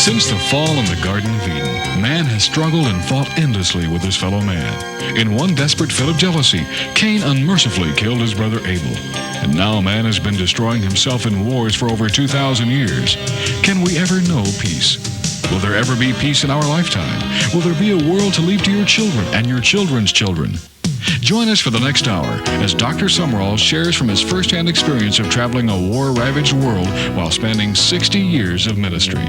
Since the fall in the Garden of Eden, man has struggled and fought endlessly with his fellow man. In one desperate fit of jealousy, Cain unmercifully killed his brother Abel. And now man has been destroying himself in wars for over 2,000 years. Can we ever know peace? Will there ever be peace in our lifetime? Will there be a world to leave to your children and your children's children? Join us for the next hour as Dr. Sumrall shares from his first-hand experience of traveling a war-ravaged world while spanning 60 years of ministry.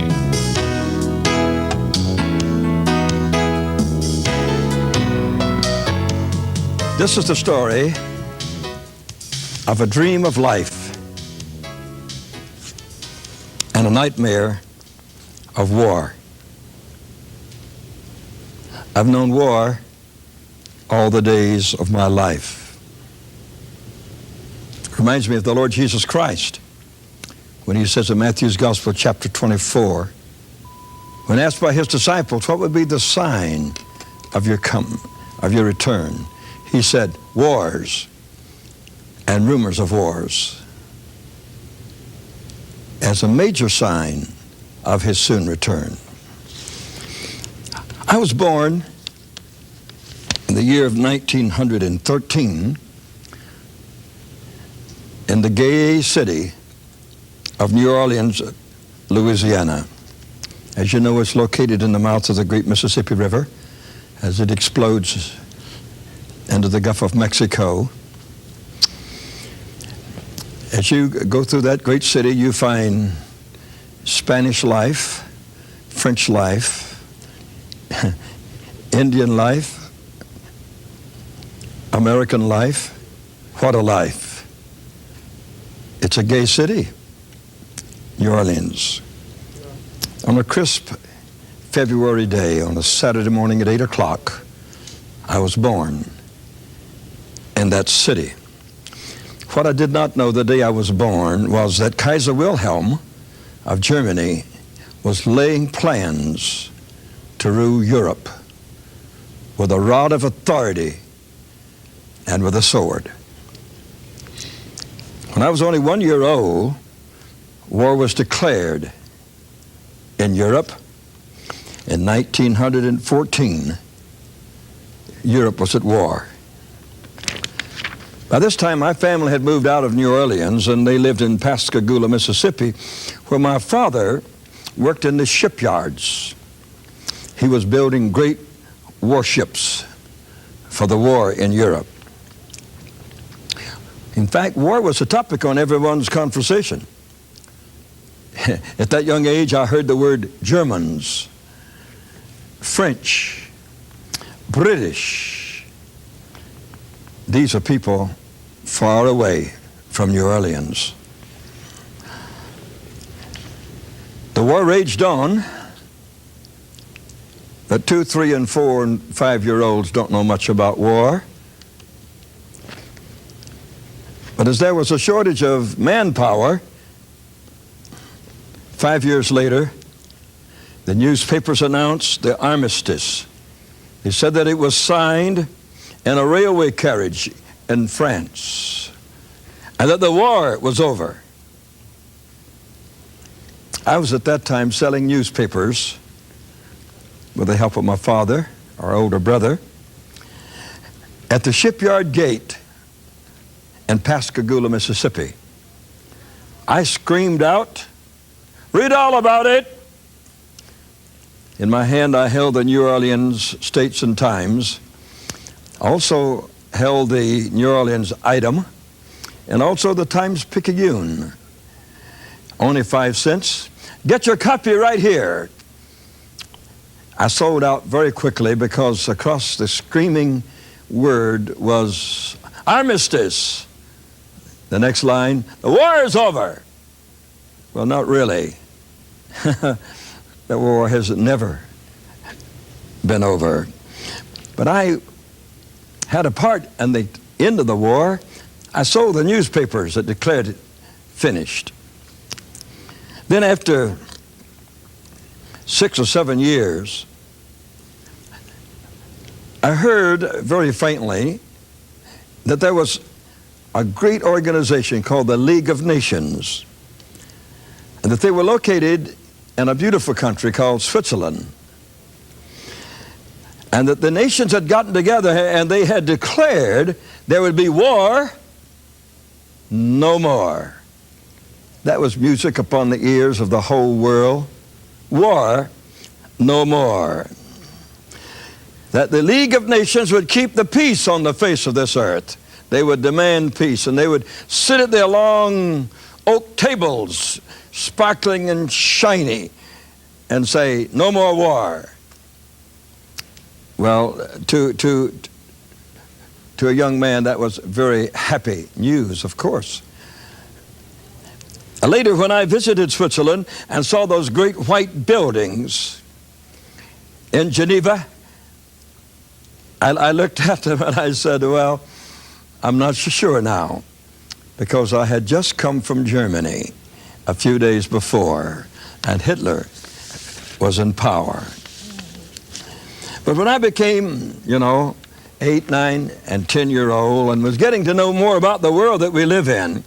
This is the story of a dream of life and a nightmare of war. I've known war all the days of my life. It reminds me of the Lord Jesus Christ when he says in Matthew's Gospel, chapter 24, when asked by his disciples what would be the sign of your return, he said, wars and rumors of wars, as a major sign of his soon return. I was born in the year of 1913 in the gay city of New Orleans, Louisiana. As you know, it's located in the mouth of the great Mississippi River as it explodes into the Gulf of Mexico. As you go through that great city, you find Spanish life, French life, Indian life, American life. What a life. It's a gay city, New Orleans. On a crisp February day, on a Saturday morning at 8 o'clock, I was born in that city. What I did not know the day I was born was that Kaiser Wilhelm of Germany was laying plans to rule Europe with a rod of authority and with a sword. When I was only 1 year old, war was declared in Europe. In 1914, Europe was at war. By this time, my family had moved out of New Orleans, and they lived in Pascagoula, Mississippi, where my father worked in the shipyards. He was building great warships for the war in Europe. In fact, war was a topic on everyone's conversation. At that young age, I heard the word Germans, French, British. These are people far away from New Orleans. The war raged on. The 2, 3, and 4, and 5-year-olds don't know much about war. But as there was a shortage of manpower, 5 years later, the newspapers announced the armistice. They said that it was signed in a railway carriage in France, and that the war was over. I was at that time selling newspapers with the help of my father, our older brother, at the shipyard gate in Pascagoula, Mississippi. I screamed out, "Read all about it!" In my hand, I held the New Orleans States and Times, also held the New Orleans Item, and also the Times-Picayune. Only 5 cents. Get your copy right here. I sold out very quickly because across the screaming word was armistice. The next line, the war is over. Well, not really. The war has never been over. But I had a part in the end of the war. I sold the newspapers that declared it finished. Then after 6 or 7 years, I heard very faintly that there was a great organization called the League of Nations, and that they were located in a beautiful country called Switzerland. And that the nations had gotten together and they had declared there would be war no more. That was music upon the ears of the whole world. War no more. That the League of Nations would keep the peace on the face of this earth. They would demand peace, and they would sit at their long oak tables, sparkling and shiny, and say, no more war. Well, to a young man, that was very happy news, of course. Later, when I visited Switzerland and saw those great white buildings in Geneva, I looked at them and I said, well, I'm not so sure now, because I had just come from Germany a few days before, and Hitler was in power. But when I became, 8, 9, and 10-year-old and was getting to know more about the world that we live in,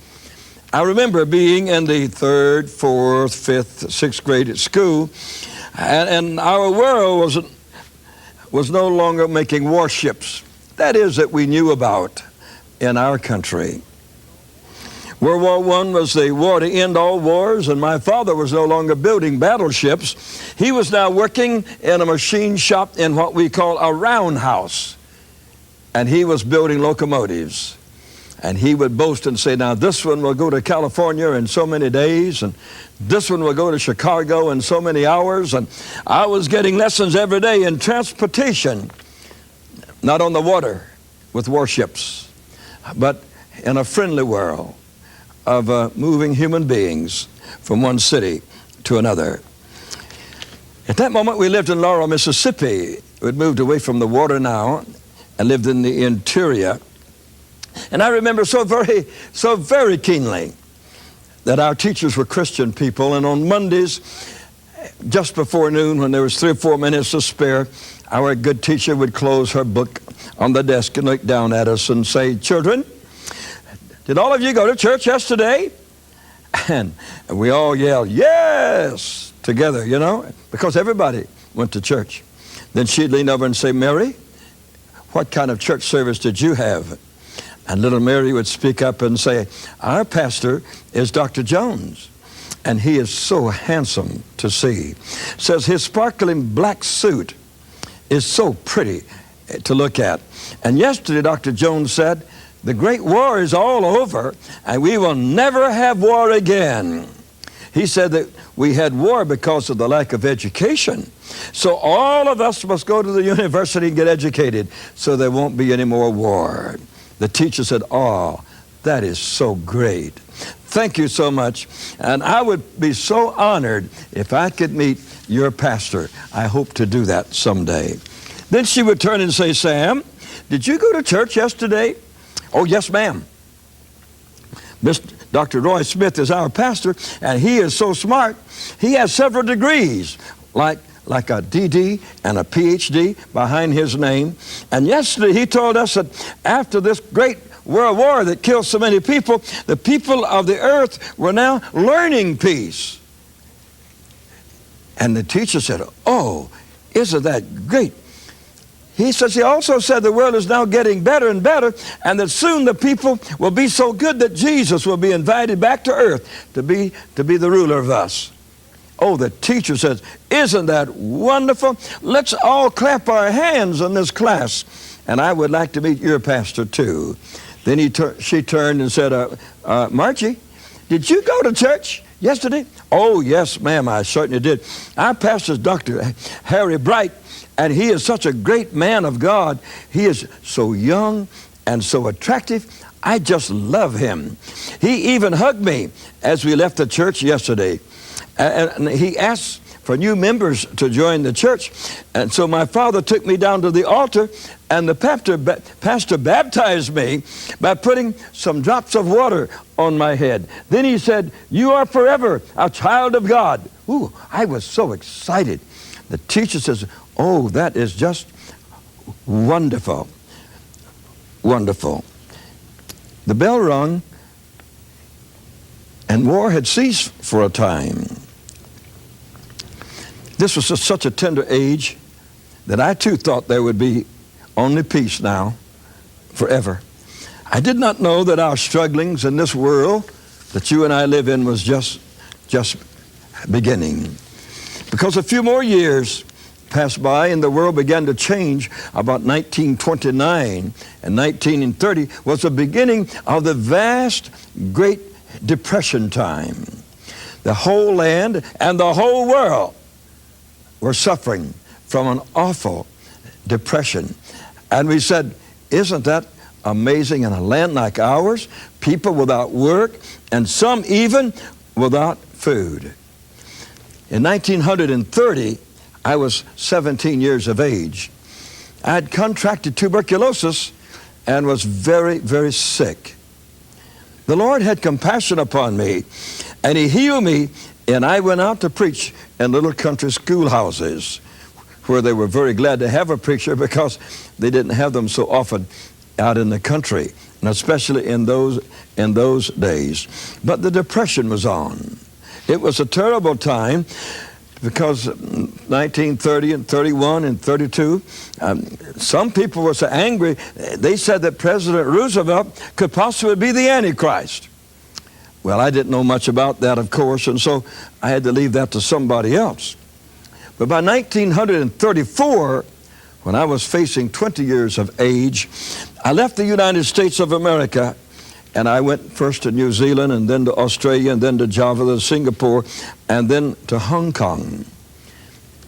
I remember being in the 3rd, 4th, 5th, 6th grade at school, and our world was no longer making warships. That is, that we knew about in our country. World War I was the war to end all wars, and my father was no longer building battleships. He was now working in a machine shop in what we call a roundhouse, and he was building locomotives. And he would boast and say, now this one will go to California in so many days, and this one will go to Chicago in so many hours. And I was getting lessons every day in transportation, not on the water with warships, but in a friendly world of moving human beings from one city to another. At that moment, we lived in Laurel, Mississippi. We'd moved away from the water now and lived in the interior. And I remember so very keenly that our teachers were Christian people, and on Mondays, just before noon, when there was 3 or 4 minutes to spare, our good teacher would close her book on the desk and look down at us and say, children, did all of you go to church yesterday? And we all yelled, yes, together, because everybody went to church. Then she'd lean over and say, Mary, what kind of church service did you have? And little Mary would speak up and say, our pastor is Dr. Jones, and he is so handsome to see. Says his sparkling black suit is so pretty to look at. And yesterday, Dr. Jones said, the great war is all over, and we will never have war again. He said that we had war because of the lack of education. So all of us must go to the university and get educated so there won't be any more war. The teacher said, oh, that is so great. Thank you so much. And I would be so honored if I could meet your pastor. I hope to do that someday. Then she would turn and say, Sam, did you go to church yesterday? Oh, yes, ma'am. Dr. Roy Smith is our pastor, and he is so smart. He has several degrees, like a DD and a PhD behind his name. And yesterday he told us that after this great world war that killed so many people, the people of the earth were now learning peace. And the teacher said, oh, isn't that great? He says, he also said the world is now getting better and better, and that soon the people will be so good that Jesus will be invited back to earth to be the ruler of us. Oh, the teacher says, isn't that wonderful? Let's all clap our hands in this class. And I would like to meet your pastor too. Then she turned and said, Margie, did you go to church yesterday? Oh, yes, ma'am, I certainly did. Our pastor is Dr. Harry Bright, and he is such a great man of God. He is so young and so attractive. I just love him. He even hugged me as we left the church yesterday. And he asked for new members to join the church. And so my father took me down to the altar, and the pastor baptized me by putting some drops of water on my head. Then he said, you are forever a child of God. Ooh, I was so excited. The teacher says, oh, that is just wonderful. Wonderful. The bell rung, and war had ceased for a time. This was such a tender age that I too thought there would be only peace now, forever. I did not know that our strugglings in this world that you and I live in was just beginning. Because a few more years passed by and the world began to change. About 1929 and 1930 was the beginning of the vast Great Depression time. The whole land and the whole world were suffering from an awful depression. And we said, isn't that amazing? In a land like ours, people without work and some even without food. In 1930, I was 17 years of age. I had contracted tuberculosis and was very, very sick. The Lord had compassion upon me, and He healed me, and I went out to preach in little country schoolhouses where they were very glad to have a preacher because they didn't have them so often out in the country, and especially in those days. But the depression was on. It was a terrible time because 1930 and 31 and 32, some people were so angry, they said that President Roosevelt could possibly be the Antichrist. Well, I didn't know much about that, of course, and so I had to leave that to somebody else. But by 1934, when I was facing 20 years of age, I left the United States of America, and I went first to New Zealand, and then to Australia, and then to Java, then Singapore, and then to Hong Kong.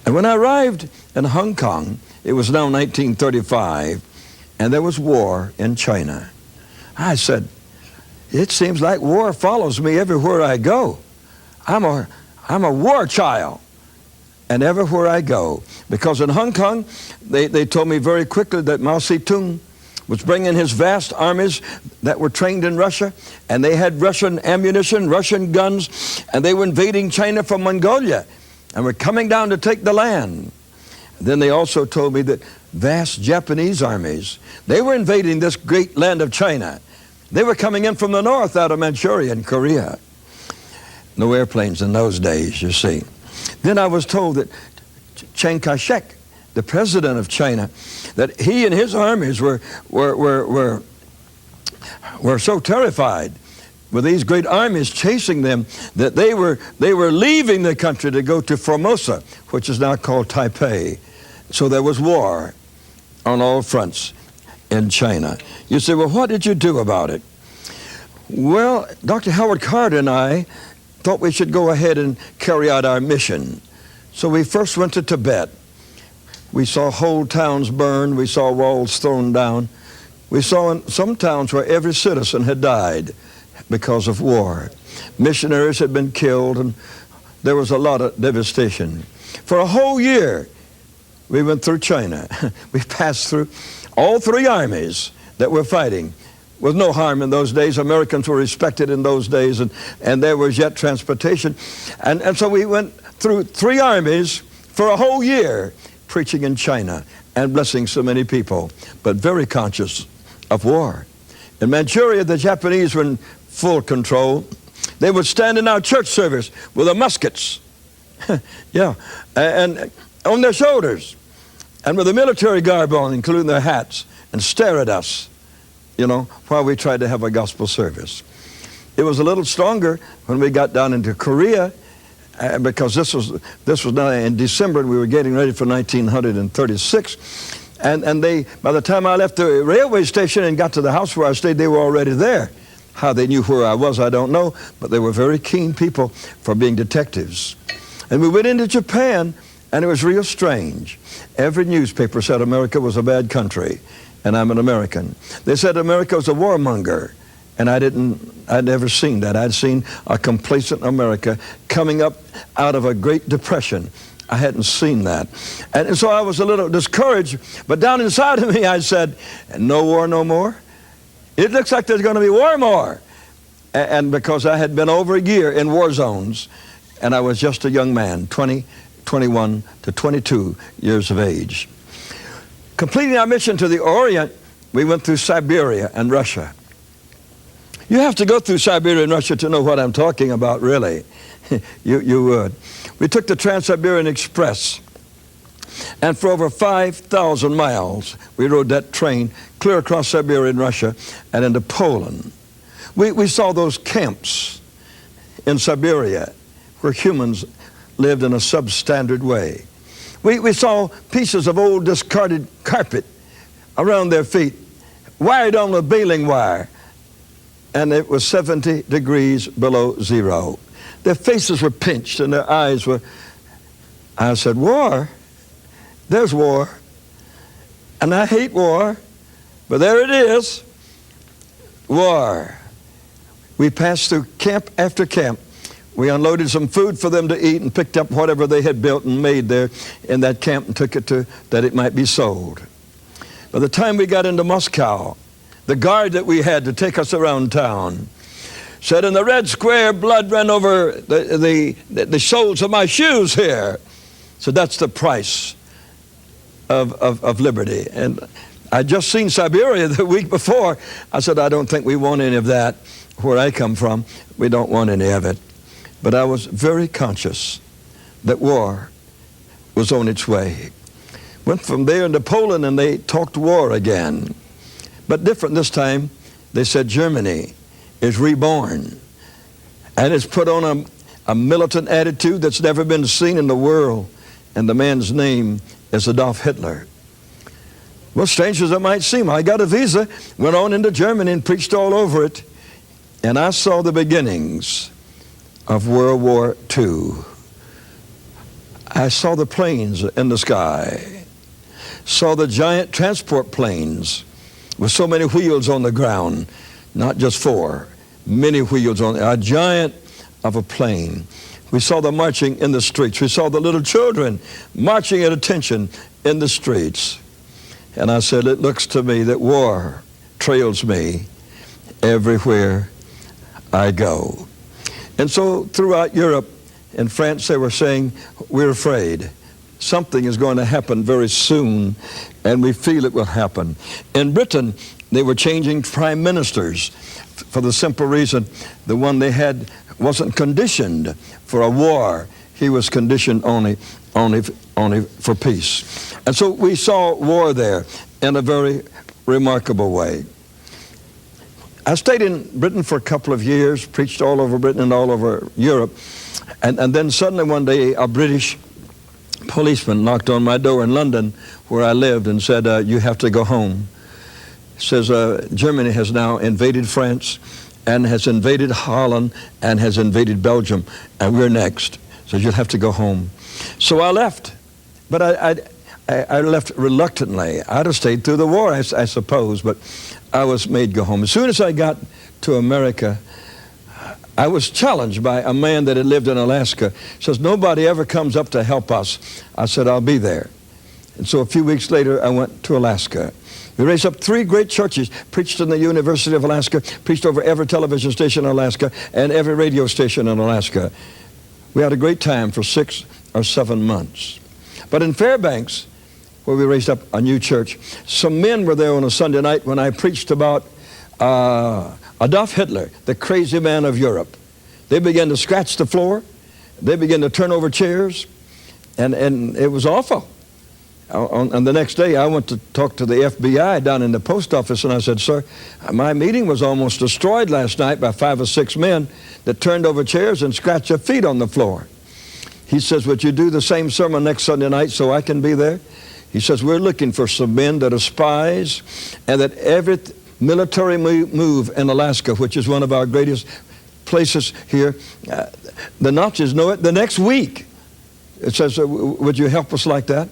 And when I arrived in Hong Kong, it was now 1935, and there was war in China. I said, it seems like war follows me everywhere I go. I'm a war child. And everywhere I go. Because in Hong Kong, they told me very quickly that Mao Zedong was bringing his vast armies that were trained in Russia, and they had Russian ammunition, Russian guns, and they were invading China from Mongolia, and were coming down to take the land. And then they also told me that vast Japanese armies, they were invading this great land of China. They were coming in from the north out of Manchuria and Korea. No airplanes in those days, you see. Then I was told that Chiang Kai-shek, the president of China, that he and his armies were so terrified with these great armies chasing them that they were leaving the country to go to Formosa, which is now called Taipei. So there was war on all fronts in China. You say, well, what did you do about it? Well, Dr. Howard Carter and I thought we should go ahead and carry out our mission. So we first went to Tibet. We saw whole towns burned. We saw walls thrown down. We saw in some towns where every citizen had died because of war. Missionaries had been killed, and there was a lot of devastation. For a whole year, we went through China. We passed through all three armies that were fighting. With no harm in those days. Americans were respected in those days, and there was yet transportation. And so we went through three armies for a whole year, preaching in China and blessing so many people, but very conscious of war. In Manchuria, the Japanese were in full control. They would stand in our church service with their muskets, yeah, and on their shoulders, and with a military garb on, including their hats, and stare at us, you know, while we tried to have a gospel service. It was a little stronger when we got down into Korea, because this was now in December, and we were getting ready for 1936. And they, by the time I left the railway station and got to the house where I stayed, they were already there. How they knew where I was, I don't know, but they were very keen people for being detectives. And we went into Japan, and it was real strange. Every newspaper said America was a bad country, and I'm an American. They said America was a warmonger, and I'd never seen that. I'd seen a complacent America coming up out of a Great Depression. I hadn't seen that. And so I was a little discouraged, but down inside of me I said, no war no more? It looks like there's going to be war more. And because I had been over a year in war zones, and I was just a young man, 21 to 22 years of age. Completing our mission to the Orient, we went through Siberia and Russia. You have to go through Siberia and Russia to know what I'm talking about, really. You would. We took the Trans-Siberian Express, and for over 5,000 miles, we rode that train clear across Siberia and Russia and into Poland. We saw those camps in Siberia where humans lived in a substandard way. We saw pieces of old discarded carpet around their feet, wired on with baling wire, and it was 70 degrees below zero. Their faces were pinched and their eyes were... I said, war? There's war. And I hate war, but there it is. War. We passed through camp after camp. We unloaded some food for them to eat and picked up whatever they had built and made there in that camp and took it to that it might be sold. By the time we got into Moscow, the guard that we had to take us around town said, in the Red Square, blood ran over the soles of my shoes here. So that's the price of liberty. And I'd just seen Siberia the week before. I said, I don't think we want any of that. Where I come from, we don't want any of it. But I was very conscious that war was on its way. Went from there into Poland and they talked war again. But different this time. They said Germany is reborn and it's put on a militant attitude that's never been seen in the world. And the man's name is Adolf Hitler. Well, strange as it might seem, I got a visa, went on into Germany and preached all over it. And I saw the beginnings of World War II. I saw the planes in the sky, saw the giant transport planes with so many wheels on the ground, not just four, many wheels on a giant of a plane. We saw the marching in the streets. We saw the little children marching at attention in the streets. And I said, it looks to me that war trails me everywhere I go. And so throughout Europe and France, they were saying, we're afraid. Something is going to happen very soon, and we feel it will happen. In Britain, they were changing prime ministers for the simple reason the one they had wasn't conditioned for a war. He was conditioned only for peace. And so we saw war there in a very remarkable way. I stayed in Britain for a couple of years, preached all over Britain and all over Europe, and then suddenly one day a British policeman knocked on my door in London where I lived and said, you have to go home. He says, Germany has now invaded France and has invaded Holland and has invaded Belgium, and we're next. So you'll have to go home. So I left, but I left reluctantly. I'd have stayed through the war, I suppose, but I was made go home. As soon as I got to America, I was challenged by a man that had lived in Alaska. He says, nobody ever comes up to help us. I said, I'll be there. And so a few weeks later, I went to Alaska. We raised up 3 great churches, preached in the University of Alaska, preached over every television station in Alaska and every radio station in Alaska. We had a great time for 6 or 7 months. But in Fairbanks, where we raised up a new church, some men were there on a Sunday night when I preached about Adolf Hitler, the crazy man of Europe. They began to scratch the floor. They began to turn over chairs, and it was awful. And the next day, I went to talk to the FBI down in the post office, and I said, sir, my meeting was almost destroyed last night by 5 or 6 men that turned over chairs and scratched their feet on the floor. He says, would you do the same sermon next Sunday night so I can be there? He says, we're looking for some men that are spies, and that every military move in Alaska, which is one of our greatest places here, the Nazis know it the next week. It says, would you help us like that?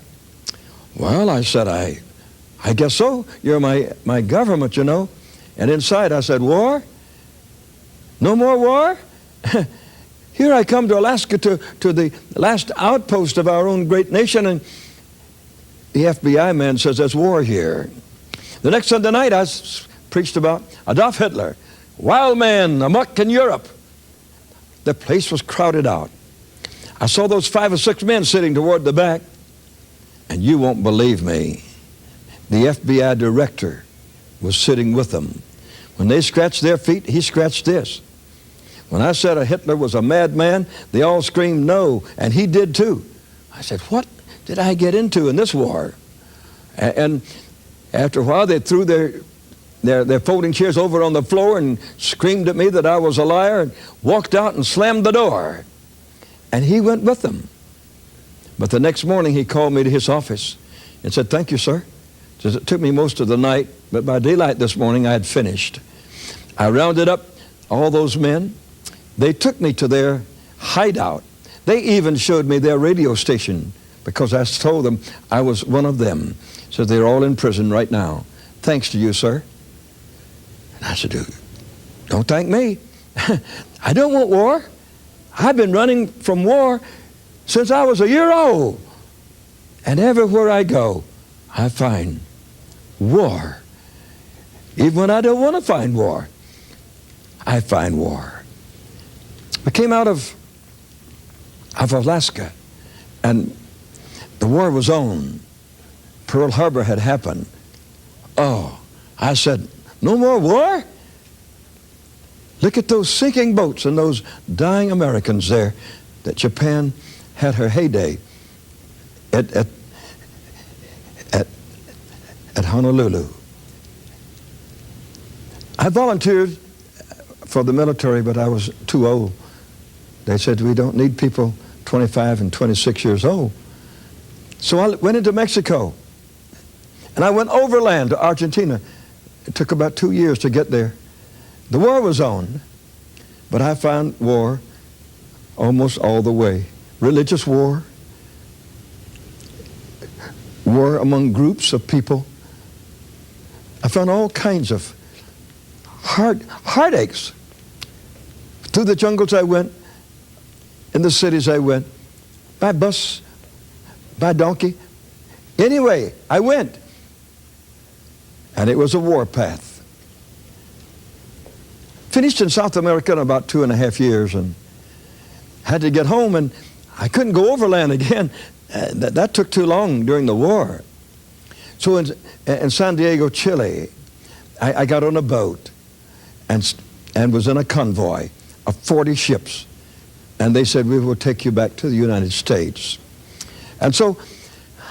Well, I said, I guess so. You're my government, you know. And inside I said, war? No more war? Here I come to Alaska to the last outpost of our own great nation, and the FBI man says there's war here. The next Sunday night I preached about Adolf Hitler, wild man amok in Europe. The place was crowded out. I saw those 5 or 6 men sitting toward the back. And you won't believe me, the FBI director was sitting with them. When they scratched their feet, he scratched this. When I said Hitler was a madman, they all screamed no, and he did too. I said, what did I get into in this war? And after a while, they threw their folding chairs over on the floor and screamed at me that I was a liar and walked out and slammed the door. And he went with them. But the next morning, he called me to his office and said, thank you, sir. Says, it took me most of the night, but by daylight this morning, I had finished. I rounded up all those men. They took me to their hideout. They even showed me their radio station because I told them I was one of them. So they're all in prison right now. Thanks to you, sir. And I said, don't thank me. I don't want war. I've been running from war since I was a year old. And everywhere I go, I find war. Even when I don't want to find war, I find war. I came out of Alaska, and the war was on. Pearl Harbor had happened. Oh, I said, no more war? Look at those sinking boats and those dying Americans there that Japan had her heyday at Honolulu. I volunteered for the military, but I was too old. They said, we don't need people 25 and 26 years old. So I went into Mexico, and I went overland to Argentina. It took about 2 years to get there. The war was on, but I found war almost all the way. Religious war, war among groups of people. I found all kinds of heartaches. Through the jungles I went, in the cities I went, by bus, by donkey. Anyway, I went. And it was a warpath. Finished in South America in about 2.5 years and had to get home, and I couldn't go overland again. That took too long during the war. So in San Diego, Chile, I got on a boat and was in a convoy of 40 ships. And they said, we will take you back to the United States. And so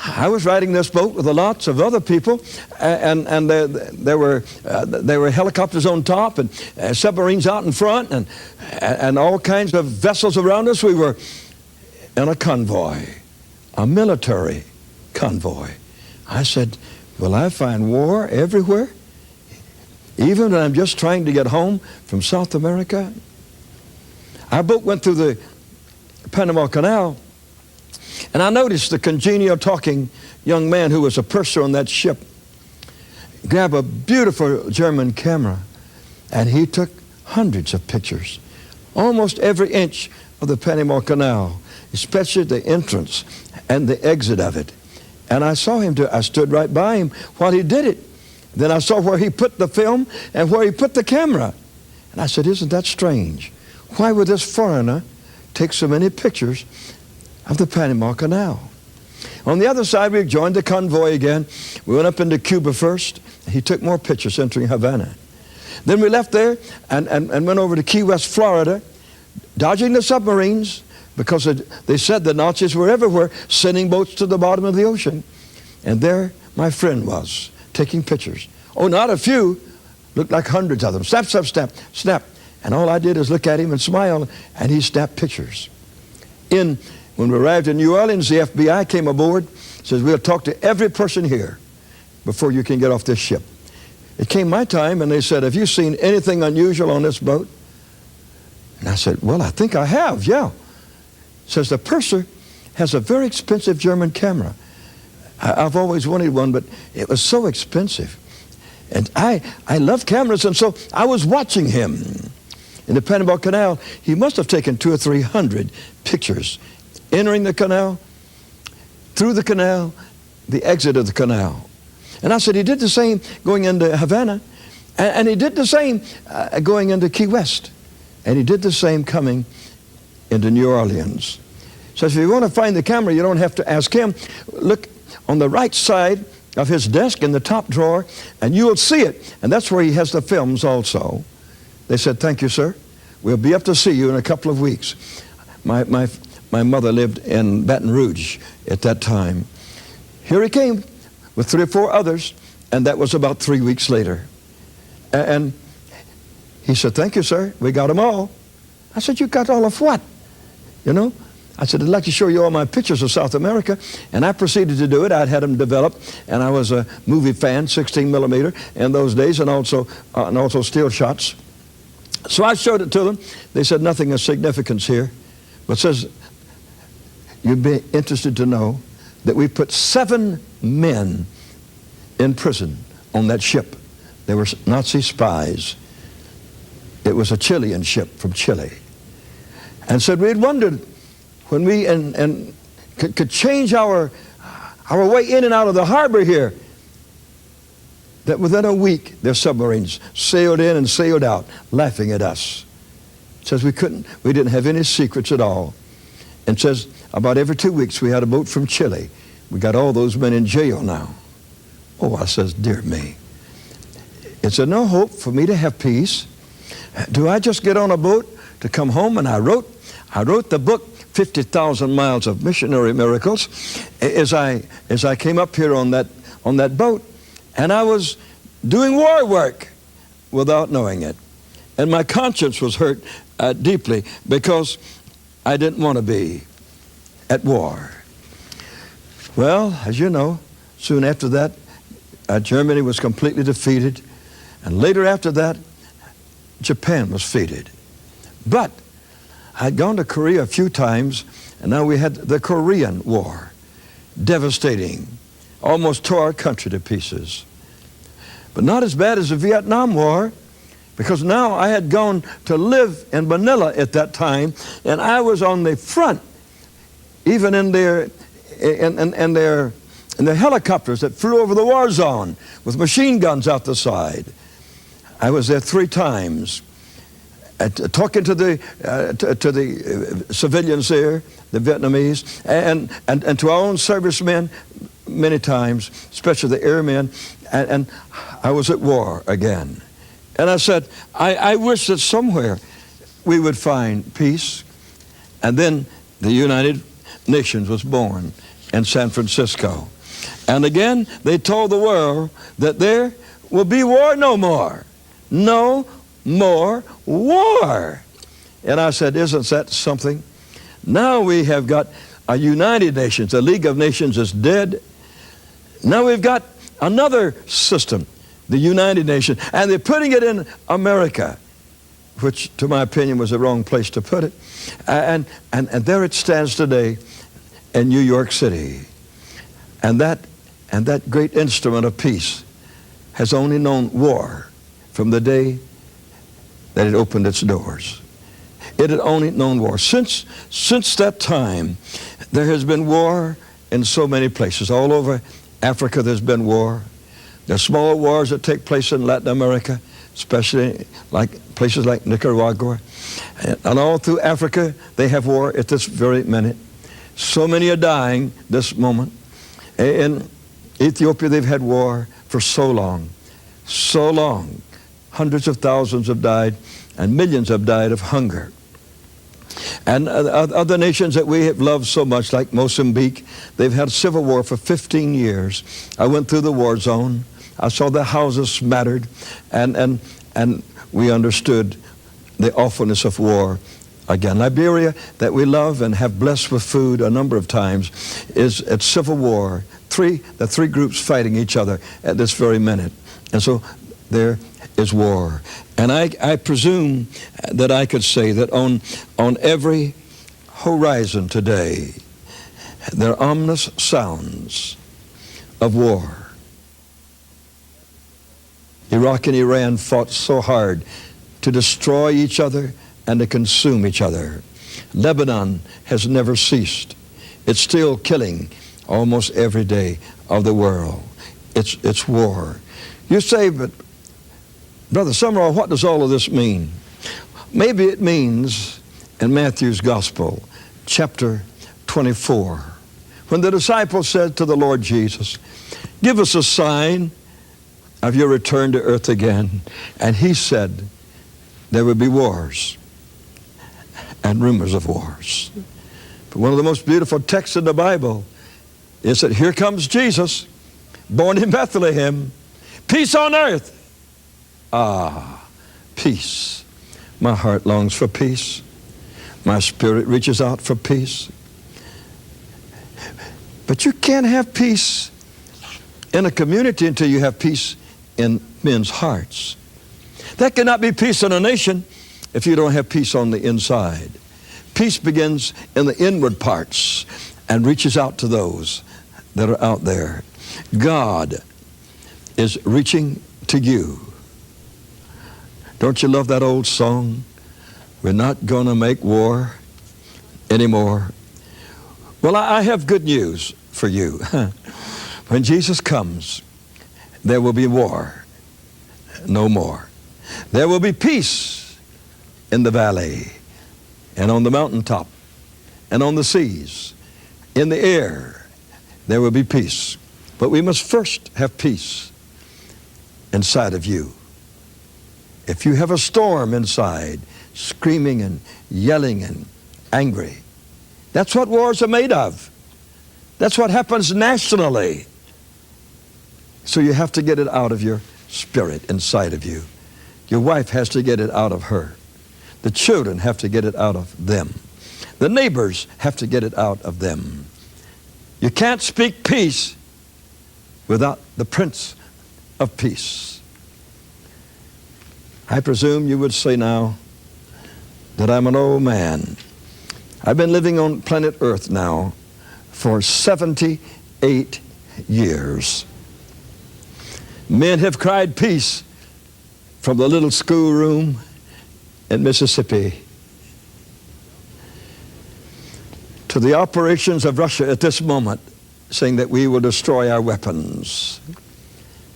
I was riding this boat with lots of other people, and there were helicopters on top and submarines out in front and all kinds of vessels around us. We were in a convoy, a military convoy. I said, will I find war everywhere? Even when I'm just trying to get home from South America? Our boat went through the Panama Canal, and I noticed the congenial talking young man who was a purser on that ship grab a beautiful German camera, and he took hundreds of pictures, almost every inch of the Panama Canal, especially the entrance and the exit of it. And I saw him I stood right by him while he did it. Then I saw where he put the film and where he put the camera. And I said, isn't that strange? Why would this foreigner take so many pictures of the Panama Canal? On the other side, we joined the convoy again. We went up into Cuba first. He took more pictures entering Havana. Then we left there and went over to Key West, Florida, dodging the submarines because they said the Nazis were everywhere, sending boats to the bottom of the ocean. And there my friend was, taking pictures. Oh, not a few. Looked like hundreds of them. Snap, snap, snap, snap. And all I did is look at him and smile, and he snapped pictures. When we arrived in New Orleans, the FBI came aboard, says, we'll talk to every person here before you can get off this ship. It came my time, and they said, have you seen anything unusual on this boat? And I said, well, I think I have, yeah. Says, the purser has a very expensive German camera. I've always wanted one, but it was so expensive. And I love cameras, and so I was watching him. In the Panama Canal, he must have taken 200 or 300 pictures, entering the canal, through the canal, the exit of the canal. And I said, he did the same going into Havana, and he did the same going into Key West, and he did the same coming into New Orleans. So if you want to find the camera, you don't have to ask him. Look on the right side of his desk in the top drawer, and you will see it. And that's where he has the films also. They said, thank you, sir. we'll be up to see you in a couple of weeks. My mother lived in Baton Rouge at that time. Here he came with 3 or 4 others, and that was about 3 weeks later. And he said, thank you, sir. We got them all. I said, you got all of what? You know? I said, I'd like to show you all my pictures of South America. And I proceeded to do it. I'd had them developed, and I was a movie fan, 16 millimeter in those days, and also still shots. So I showed it to them. They said, nothing of significance here. But says, you'd be interested to know that we put 7 men in prison on that ship. They were Nazi spies. It was a Chilean ship from Chile. And said we had wondered when we could change our way in and out of the harbor here, that within a week their submarines sailed in and sailed out, laughing at us. Says we didn't have any secrets at all. And says about every 2 weeks we had a boat from Chile. We got all those men in jail now. Oh, I says, dear me. Is there no hope for me to have peace? Do I just get on a boat to come home? And I wrote the book, 50,000 Miles of Missionary Miracles, as I came up here on that boat. And I was doing war work without knowing it. And my conscience was hurt deeply because I didn't want to be at war. Well, as you know, soon after that, Germany was completely defeated. And later after that, Japan was defeated. But I'd gone to Korea a few times, and now we had the Korean War. Devastating. Almost tore our country to pieces. But not as bad as the Vietnam War, because now I had gone to live in Manila at that time, and I was on the front, even in their helicopters that flew over the war zone with machine guns out the side. I was there 3 times, talking to the civilians there, the Vietnamese, and to our own servicemen many times, especially the airmen, and I was at war again. And I said, I wish that somewhere we would find peace. And then the United Nations was born in San Francisco. And again, they told the world that there will be war no more. No more war. And I said, isn't that something? Now we have got a United Nations. The League of Nations is dead. Now we've got another system, the United Nations, and they're putting it in America, which to my opinion was the wrong place to put it. And there it stands today in New York City. And that great instrument of peace has only known war from the day that it opened its doors. It had only known war. Since that time, there has been war in so many places. All over Africa there's been war. There's small wars that take place in Latin America, especially like places like Nicaragua. And all through Africa they have war at this very minute. So many are dying this moment. In Ethiopia they've had war for so long. So long. Hundreds of thousands have died, and millions have died of hunger. And other nations that we have loved so much, like Mozambique, they've had civil war for 15 years. I went through the war zone. I saw the houses smattered, and we understood the awfulness of war. Again, Liberia, that we love and have blessed with food a number of times, is at civil war. The three groups fighting each other at this very minute. And so there is war. And I presume that I could say that on every horizon today, there are ominous sounds of war. Iraq and Iran fought so hard to destroy each other and to consume each other. Lebanon has never ceased. It's still killing almost every day of the world. It's war. You say, but Brother Sumrall, what does all of this mean? Maybe it means in Matthew's Gospel, chapter 24, when the disciples said to the Lord Jesus, give us a sign of your return to earth again. And he said there would be wars. and rumors of wars. But one of the most beautiful texts in the Bible is that here comes Jesus, born in Bethlehem, peace on earth. Ah, peace. My heart longs for peace. My spirit reaches out for peace. But you can't have peace in a community until you have peace in men's hearts. That cannot be peace in a nation if you don't have peace on the inside. Peace begins in the inward parts and reaches out to those that are out there. God is reaching to you. Don't you love that old song? We're not going to make war anymore. Well, I have good news for you. When Jesus comes, there will be war no more. There will be peace in the valley and on the mountaintop and on the seas. In the air, there will be peace. But we must first have peace inside of you. If you have a storm inside, screaming and yelling and angry, that's what wars are made of. That's what happens nationally. So you have to get it out of your spirit inside of you. Your wife has to get it out of her. The children have to get it out of them. The neighbors have to get it out of them. You can't speak peace without the Prince of Peace. I presume you would say now that I'm an old man. I've been living on planet Earth now for 78 years. Men have cried peace from the little schoolroom in Mississippi to the operations of Russia at this moment, saying that we will destroy our weapons.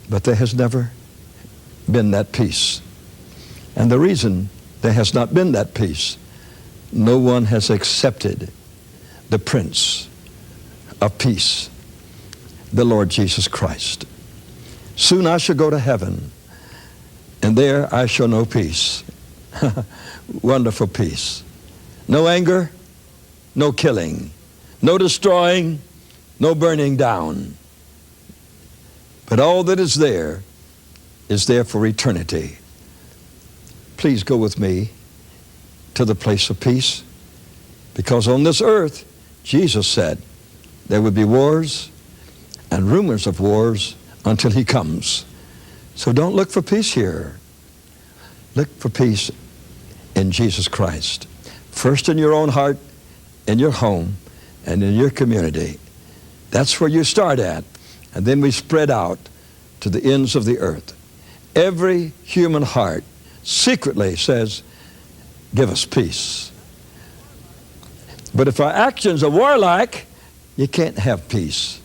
But there has never been that peace. And the reason there has not been that peace, no one has accepted the Prince of Peace, the Lord Jesus Christ. Soon I shall go to heaven, and there I shall know peace. Wonderful peace. No anger, no killing, no destroying, no burning down. But all that is there for eternity. Please go with me to the place of peace, because on this earth, Jesus said, there would be wars and rumors of wars until he comes. So don't look for peace here. Look for peace in Jesus Christ. First in your own heart, in your home, and in your community. That's where you start at. And then we spread out to the ends of the earth. Every human heart secretly says, give us peace. But if our actions are warlike, you can't have peace.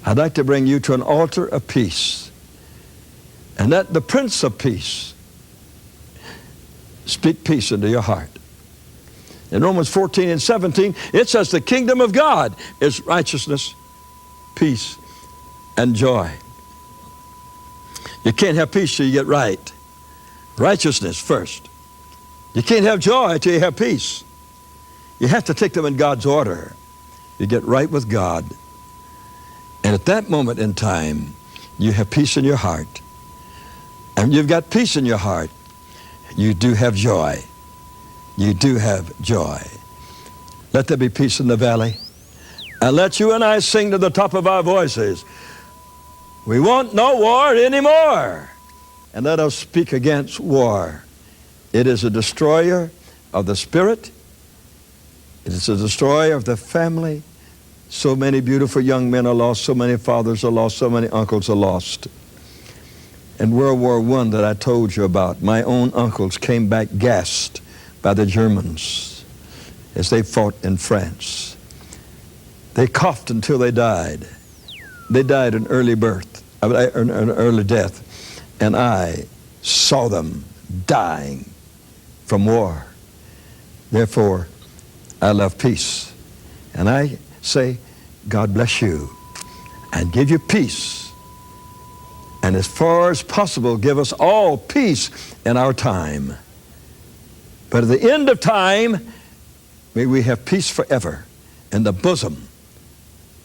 I'd like to bring you to an altar of peace, and let the Prince of Peace speak peace into your heart. In Romans 14 and 17, it says the kingdom of God is righteousness, peace, and joy. You can't have peace till you get right. Righteousness first. You can't have joy till you have peace. You have to take them in God's order. You get right with God. And at that moment in time, you have peace in your heart. And you've got peace in your heart. You do have joy. You do have joy. Let there be peace in the valley. And let you and I sing to the top of our voices, we want no war anymore. And let us speak against war. It is a destroyer of the spirit. It is a destroyer of the family. So many beautiful young men are lost. So many fathers are lost. So many uncles are lost. In World War I that I told you about, my own uncles came back gassed by the Germans as they fought in France. They coughed until they died. They died an early death. And I saw them dying from war. Therefore, I love peace. And I say, God bless you and give you peace. And as far as possible, give us all peace in our time. But at the end of time, may we have peace forever in the bosom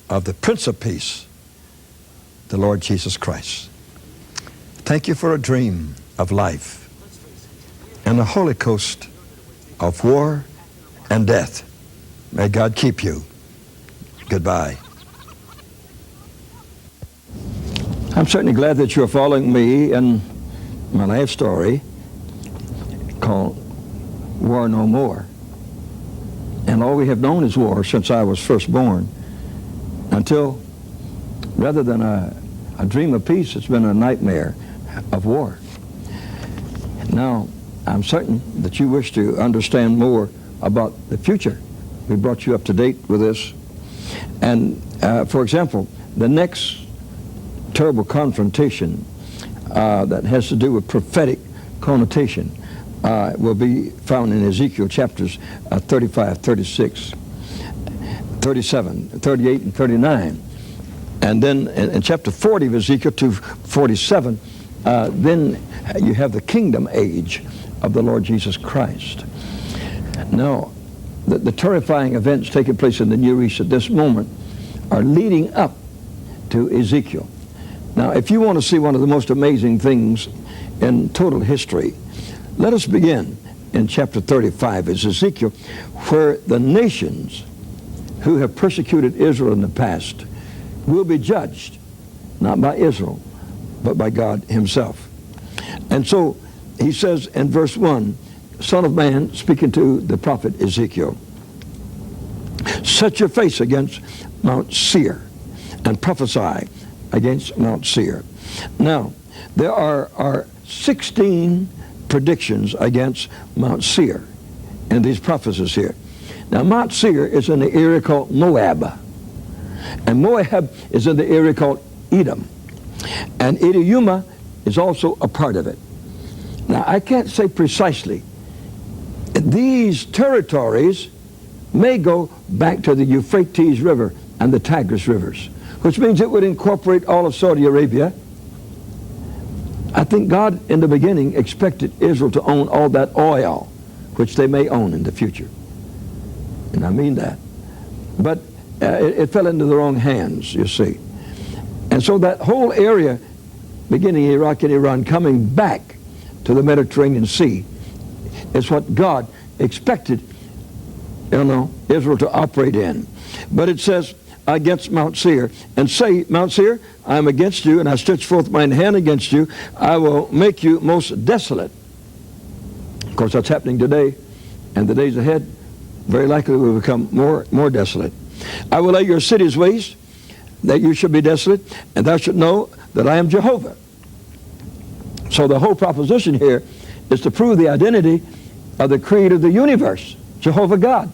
of the Prince of Peace, the Lord Jesus Christ. Thank you for a dream of life and a holy coast of war and death. May God keep you. Goodbye. I'm certainly glad that you're following me in my life story called War No More. And all we have known is war since I was first born, until, rather than a dream of peace, it's been a nightmare of war. Now, I'm certain that you wish to understand more about the future. We brought you up to date with this. And, for example, the next terrible confrontation that has to do with prophetic connotation will be found in Ezekiel chapters 35, 36, 37, 38, and 39. And then in chapter 40 of Ezekiel to 47, then you have the kingdom age of the Lord Jesus Christ. Now, the terrifying events taking place in the Near East at this moment are leading up to Ezekiel. Now, if you want to see one of the most amazing things in total history, let us begin in chapter 35. It's Ezekiel, where the nations who have persecuted Israel in the past will be judged, not by Israel, but by God himself. And so he says in verse 1, Son of man, speaking to the prophet Ezekiel, set your face against Mount Seir and prophesy against Mount Seir. Now, there are 16 predictions against Mount Seir in these prophecies here. Now, Mount Seir is in the area called Moab, and Moab is in the area called Edom, and Edeuma is also a part of it. Now, I can't say precisely. These territories may go back to the Euphrates River and the Tigris rivers, which means it would incorporate all of Saudi Arabia. I think God in the beginning expected Israel to own all that oil, which they may own in the future. And I mean that. But it fell into the wrong hands, you see. And so that whole area, beginning Iraq and Iran, coming back to the Mediterranean Sea, is what God expected, Israel to operate in. But it says, against Mount Seir, and say, Mount Seir, I am against you, and I stretch forth mine hand against you. I will make you most desolate. Of course, that's happening today, and the days ahead very likely will become more desolate. I will lay your cities waste, that you should be desolate, and thou should know that I am Jehovah. So the whole proposition here is to prove the identity of the creator of the universe, Jehovah God,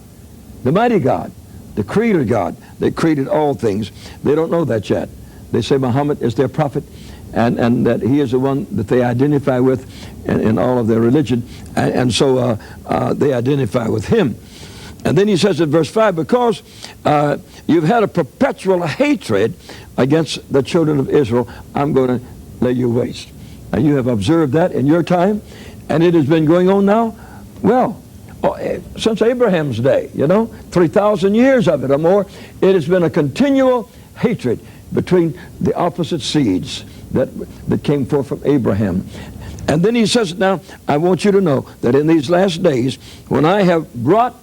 the mighty God, the creator God that created all things. They don't know that yet. They say Muhammad is their prophet, and that he is the one that they identify with in all of their religion, and so they identify with him. And then he says in verse 5, because you've had a perpetual hatred against the children of Israel, I'm going to lay you waste. Now, you have observed that in your time, and it has been going on now, well, since Abraham's day, 3,000 years of it or more. It has been a continual hatred between the opposite seeds that came forth from Abraham. And then he says, now, I want you to know that in these last days, when I have brought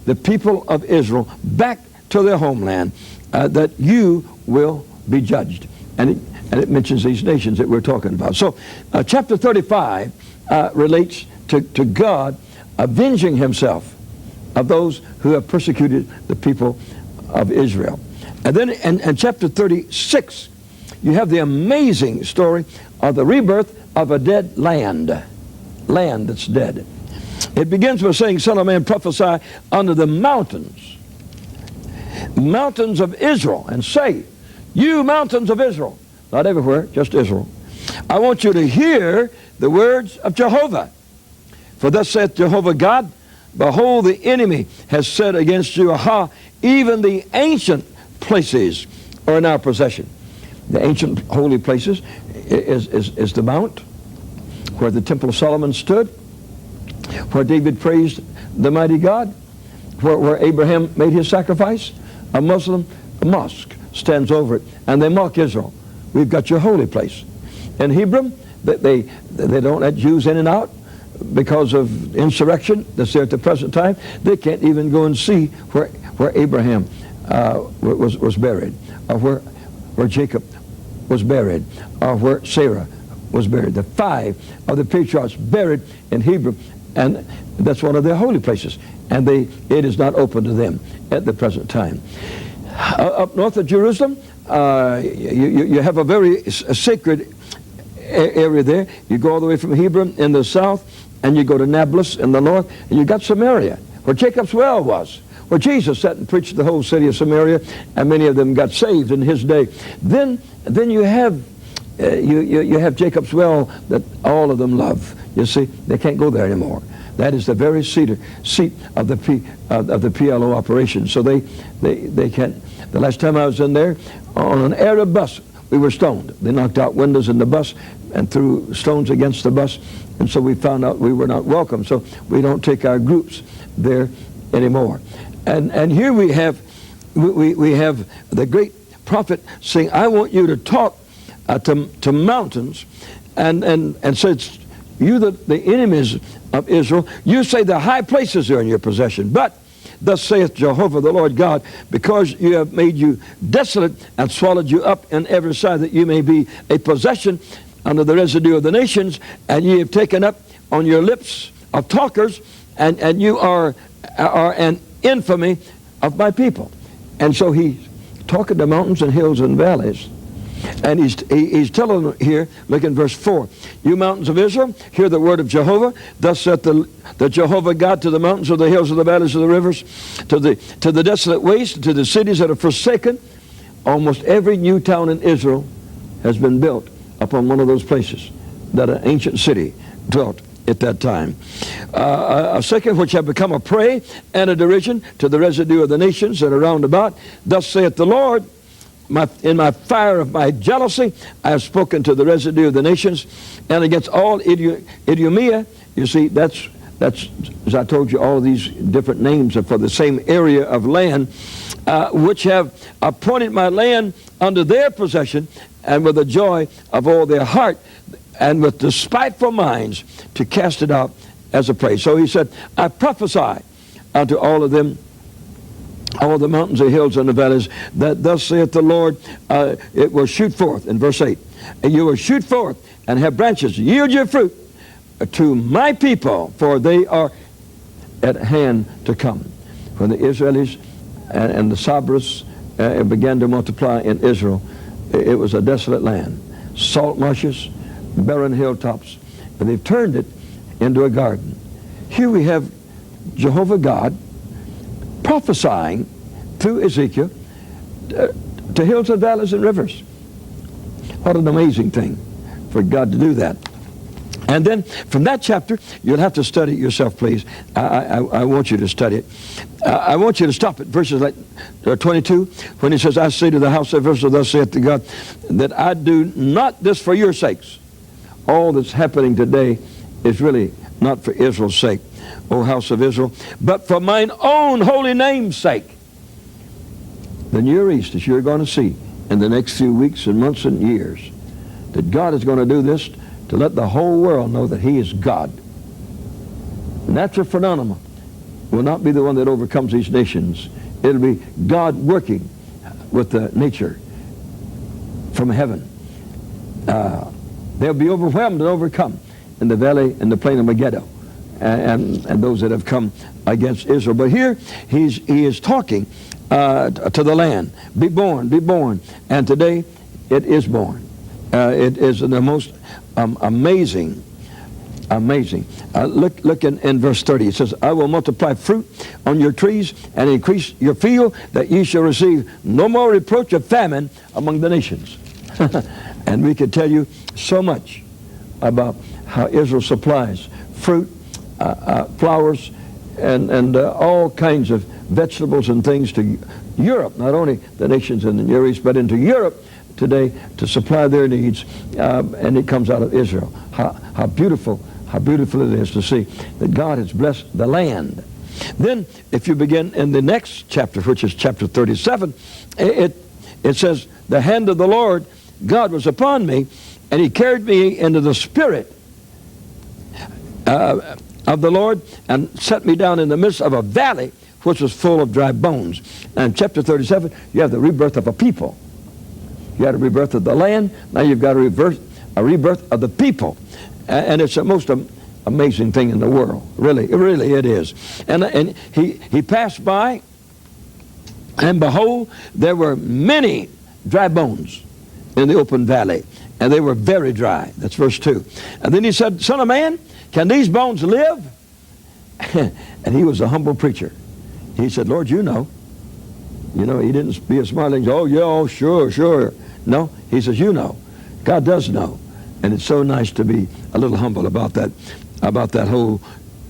the people of Israel back to their homeland, that you will be judged. And it mentions these nations that we're talking about. So chapter 35 relates to God avenging himself of those who have persecuted the people of Israel. And then in chapter 36, you have the amazing story of the rebirth of a dead land that's dead. It begins by saying, Son of man, prophesy unto the mountains of Israel, and say, you mountains of Israel, not everywhere, just Israel, I want you to hear the words of Jehovah. For thus saith Jehovah God, behold, the enemy has said against you, aha, even the ancient places are in our possession. The ancient holy places is the mount where the Temple of Solomon stood, where David praised the mighty God, where Abraham made his sacrifice. A Muslim mosque stands over it, and they mock Israel. We've got your holy place. In Hebron, they don't let Jews in and out because of insurrection that's there at the present time. They can't even go and see where Abraham was buried, or where Jacob was buried, or where Sarah was buried. The 5 of the patriarchs buried in Hebron, and that's one of their holy places, and it is not open to them at the present time. Up north of Jerusalem, you have a very sacred area there. You go all the way from Hebron in the south, and you go to Nablus in the north, and you got Samaria, where Jacob's well was, where Jesus sat and preached the whole city of Samaria, and many of them got saved in his day. Then you have Jacob's well that all of them love. You see, they can't go there anymore. That is the very seat of the PLO operation. So they can't. The last time I was in there, on an Arab bus, we were stoned. They knocked out windows in the bus and threw stones against the bus, and so we found out we were not welcome. So we don't take our groups there anymore. And here we have the great prophet saying, I want you to talk to mountains, and says, you the enemies of Israel, you say the high places are in your possession, but thus saith Jehovah the Lord God, because you have made you desolate and swallowed you up in every side, that you may be a possession under the residue of the nations, and ye have taken up on your lips of talkers, and you are an infamy of my people. And so he's talking to mountains and hills and valleys. And he's telling them here, look in verse 4, you mountains of Israel, hear the word of Jehovah. Thus saith the Jehovah God to the mountains, of the hills, of the valleys, of the rivers, to the desolate waste, to the cities that are forsaken. Almost every new town in Israel has been built upon one of those places that an ancient city dwelt at that time. A second, which have become a prey and a derision to the residue of the nations that are round about. Thus saith the Lord, in my fire of my jealousy, I have spoken to the residue of the nations, and against all Idumea. You see, that's as I told you, all of these different names are for the same area of land, which have appointed my land under their possession, and with the joy of all their heart, and with despiteful minds, to cast it out as a prey. So he said, I prophesy unto all of them, all the mountains, the hills, and the valleys, that thus saith the Lord, it will shoot forth, in verse 8, and you will shoot forth and have branches, yield your fruit to my people, for they are at hand to come. When the Israelis and the Sabras began to multiply in Israel, it was a desolate land, salt marshes, barren hilltops, and they've turned it into a garden. Here we have Jehovah God prophesying through Ezekiel to hills and valleys and rivers. What an amazing thing for God to do that. And then from that chapter, you'll have to study it yourself, please. I want you to study it. I want you to stop at verses like 22, when he says, I say to the house of Israel, thus saith the God, that I do not this for your sakes. All that's happening today is really not for Israel's sake, O house of Israel, but for mine own holy name's sake. The Near East, as you're going to see in the next few weeks and months and years, that God is going to do this to let the whole world know that he is God. Natural phenomena will not be the one that overcomes these nations. It'll be God working with the nature from heaven. They'll be overwhelmed and overcome in the valley, in the plain of Megiddo, and those that have come against Israel. But here he is talking to the land. Be born, be born. And today it is born. It is the most amazing. Look in verse 30. It says, I will multiply fruit on your trees and increase your field, that ye shall receive no more reproach of famine among the nations. And we could tell you so much about how Israel supplies fruit, flowers, and all kinds of vegetables and things to Europe, not only the nations in the Near East, but into Europe today to supply their needs, and it comes out of Israel. How beautiful How beautiful it is to see that God has blessed the land. Then, if you begin in the next chapter, which is chapter 37, it says, the hand of the Lord God was upon me, and he carried me into the spirit of the Lord and set me down in the midst of a valley which was full of dry bones. And in chapter 37, you have the rebirth of a people. You had a rebirth of the land. Now you've got a rebirth of the people. And it's the most amazing thing in the world. Really it is. And he passed by, and behold, there were many dry bones in the open valley, and they were very dry. That's verse 2. And then he said, Son of man, can these bones live? And he was a humble preacher. He said, Lord, you know. You know, he didn't be a smiling, oh, yeah, oh, sure. No, he says, you know. God does know. And it's so nice to be a little humble about that whole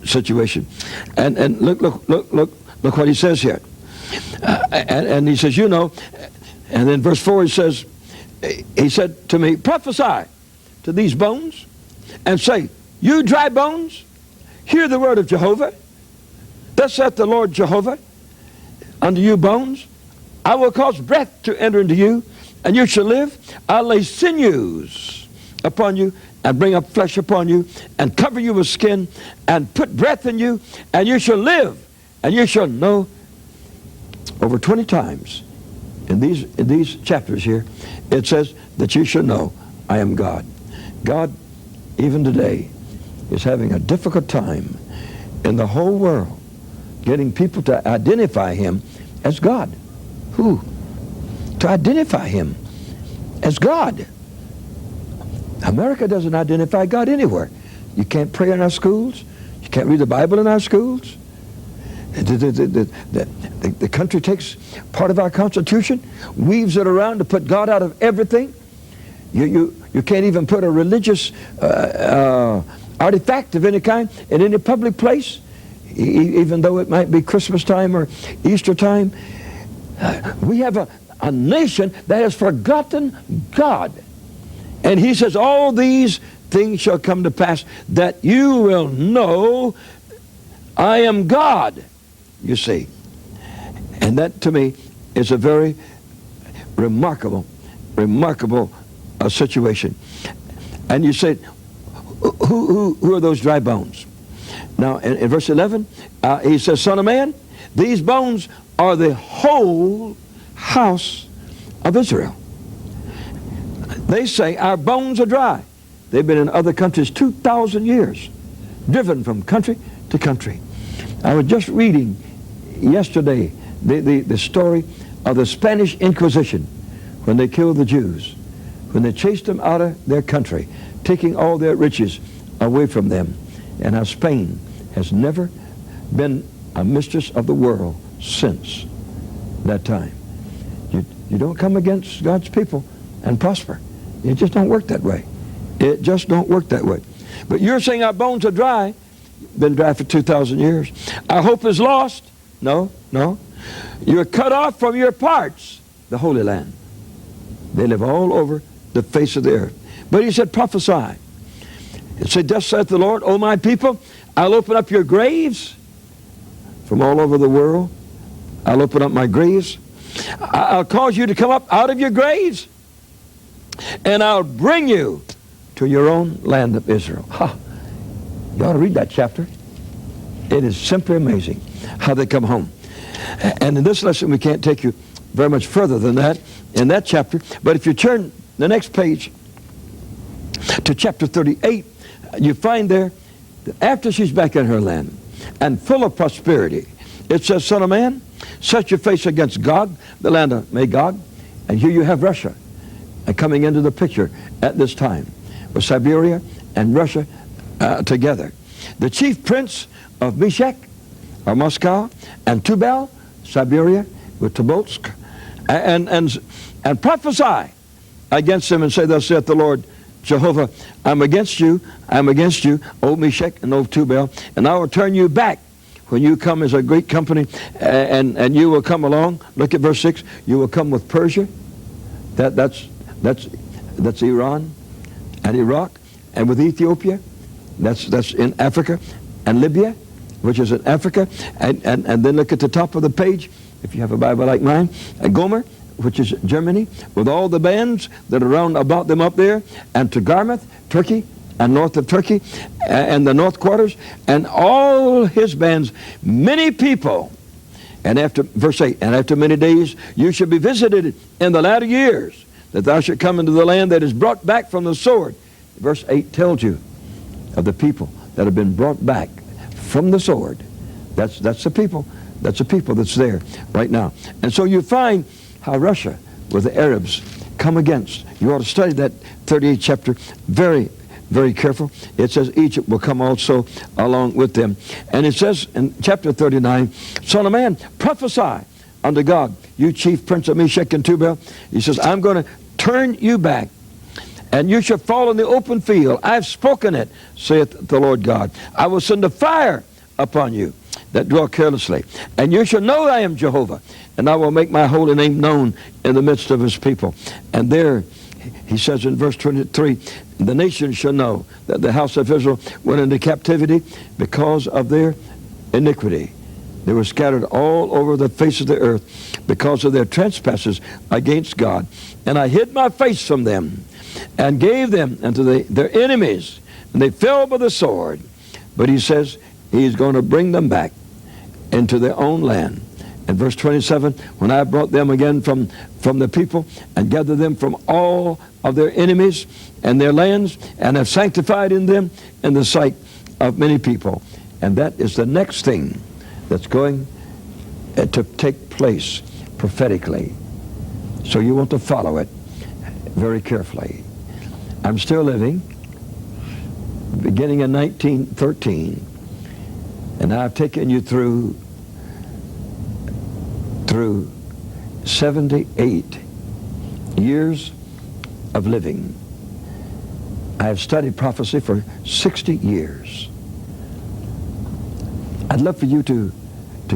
situation. And look what he says here. And he says, you know. And then verse 4 he said to me, prophesy to these bones and say, you dry bones, hear the word of Jehovah. Thus saith the Lord Jehovah unto you bones, I will cause breath to enter into you, and you shall live. I'll lay sinews upon you, and bring up flesh upon you, and cover you with skin, and put breath in you, and you shall live, and you shall know. Over 20 times in these chapters here, it says that you shall know I am God. God, even today, is having a difficult time in the whole world getting people to identify him as God. Who? To identify him as God. America doesn't identify God anywhere. You can't pray in our schools. You can't read the Bible in our schools. The country takes part of our Constitution, weaves it around to put God out of everything. You can't even put a religious artifact of any kind in any public place, even though it might be Christmas time or Easter time. We have a nation that has forgotten God. And he says, all these things shall come to pass, that you will know I am God, you see. And that to me is a very remarkable situation. And you say, who are those dry bones? Now, in verse 11, he says, Son of man, these bones are the whole house of Israel. They say, our bones are dry. They've been in other countries 2,000 years, driven from country to country. I was just reading yesterday the story of the Spanish Inquisition when they killed the Jews, when they chased them out of their country, taking all their riches away from them, and how Spain has never been a mistress of the world since that time. You don't come against God's people and prosper. It just don't work that way. It just don't work that way. But you're saying our bones are dry. Been dry for 2,000 years. Our hope is lost. No. You're cut off from your parts, the Holy Land. They live all over the face of the earth. But he said, prophesy. It said, thus saith the Lord, O my people, I'll open up your graves from all over the world. I'll open up my graves. I'll cause you to come up out of your graves, and I'll bring you to your own land of Israel. You ought to read that chapter. It is simply amazing how they come home. And in this lesson, we can't take you very much further than that in that chapter. But if you turn the next page to chapter 38, you find there that after she's back in her land and full of prosperity, it says, Son of man, set your face against Gog, the land of Magog. And here you have Russia coming into the picture at this time, with Siberia and Russia together. The chief prince of Meshech, or Moscow, and Tubal, Siberia, with Tobolsk, and prophesy against them and say, thus saith the Lord Jehovah, I'm against you, O Meshech and O Tubal, and I will turn you back when you come as a great company, and you will come along. Look at verse 6. You will come with Persia. That's Iran and Iraq, and with Ethiopia That's in Africa, and Libya, which is in Africa, and then look at the top of the page, if you have a Bible like mine, and Gomer, which is Germany, with all the bands that are round about them up there, and to Garmouth, Turkey, and north of Turkey, and the north quarters, and all his bands, many people. And after, verse 8, and after many days you shall be visited in the latter years, that thou shalt come into the land that is brought back from the sword. Verse 8 tells you of the people that have been brought back from the sword. That's the people. That's the people that's there right now. And so you find how Russia, with the Arabs, come against. You ought to study that 38th chapter very, very careful. It says Egypt will come also along with them. And it says in chapter 39, Son of man, prophesy unto God, you chief prince of Meshach and Tubal. He says, I'm going to turn you back, and you shall fall in the open field. I have spoken it, saith the Lord God. I will send a fire upon you that dwell carelessly, and you shall know I am Jehovah, and I will make my holy name known in the midst of his people. And there he says in verse 23, the nations shall know that the house of Israel went into captivity because of their iniquity. They were scattered all over the face of the earth because of their trespasses against God. And I hid my face from them and gave them unto their enemies, and they fell by the sword. But he says he's going to bring them back into their own land. In verse 27, when I brought them again from the people and gathered them from all of their enemies and their lands, and have sanctified in them in the sight of many people. And that is the next thing that's going to take place prophetically. So you want to follow it very carefully. I'm still living, beginning in 1913, and I've taken you through 78 years of living. I have studied prophecy for 60 years. I'd love for you to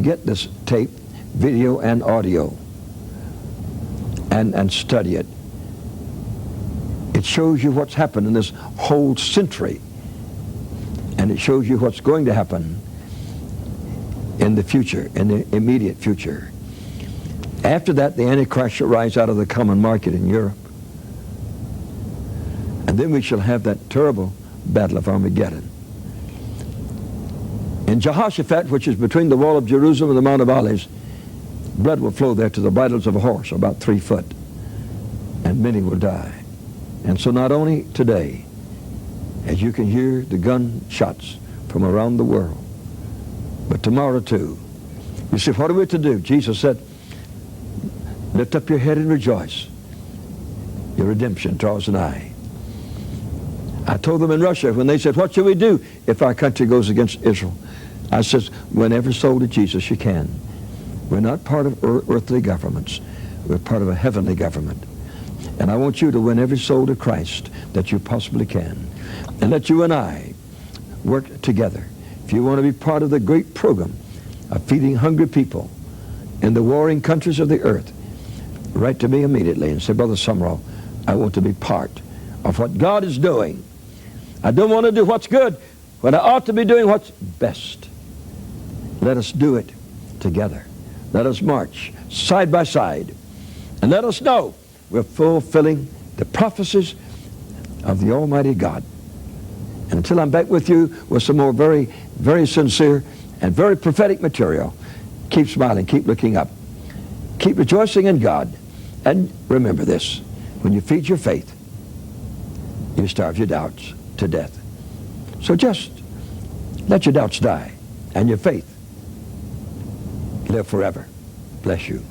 get this tape, video and audio, and study it. It shows you what's happened in this whole century, and it shows you what's going to happen in the future, in the immediate future. After that, the Antichrist shall rise out of the common market in Europe. And then we shall have that terrible battle of Armageddon. In Jehoshaphat, which is between the wall of Jerusalem and the Mount of Olives, blood will flow there to the bridles of a horse, about 3 foot, and many will die. And so not only today, as you can hear the gunshots from around the world, but tomorrow too. You see, what are we to do? Jesus said, lift up your head and rejoice. Your redemption draws nigh. I told them in Russia when they said, what should we do if our country goes against Israel? I said, win every soul to Jesus you can. We're not part of earthly governments. We're part of a heavenly government. And I want you to win every soul to Christ that you possibly can. And let you and I work together. If you want to be part of the great program of feeding hungry people in the warring countries of the earth, write to me immediately and say, Brother Sumrall, I want to be part of what God is doing. I don't want to do what's good when I ought to be doing what's best. Let us do it together. Let us march side by side. And let us know we're fulfilling the prophecies of the Almighty God. And until I'm back with you with some more very, very sincere and very prophetic material, keep smiling, keep looking up. Keep rejoicing in God. And remember this, when you feed your faith, you starve your doubts to death. So just let your doubts die and your faith live forever. Bless you.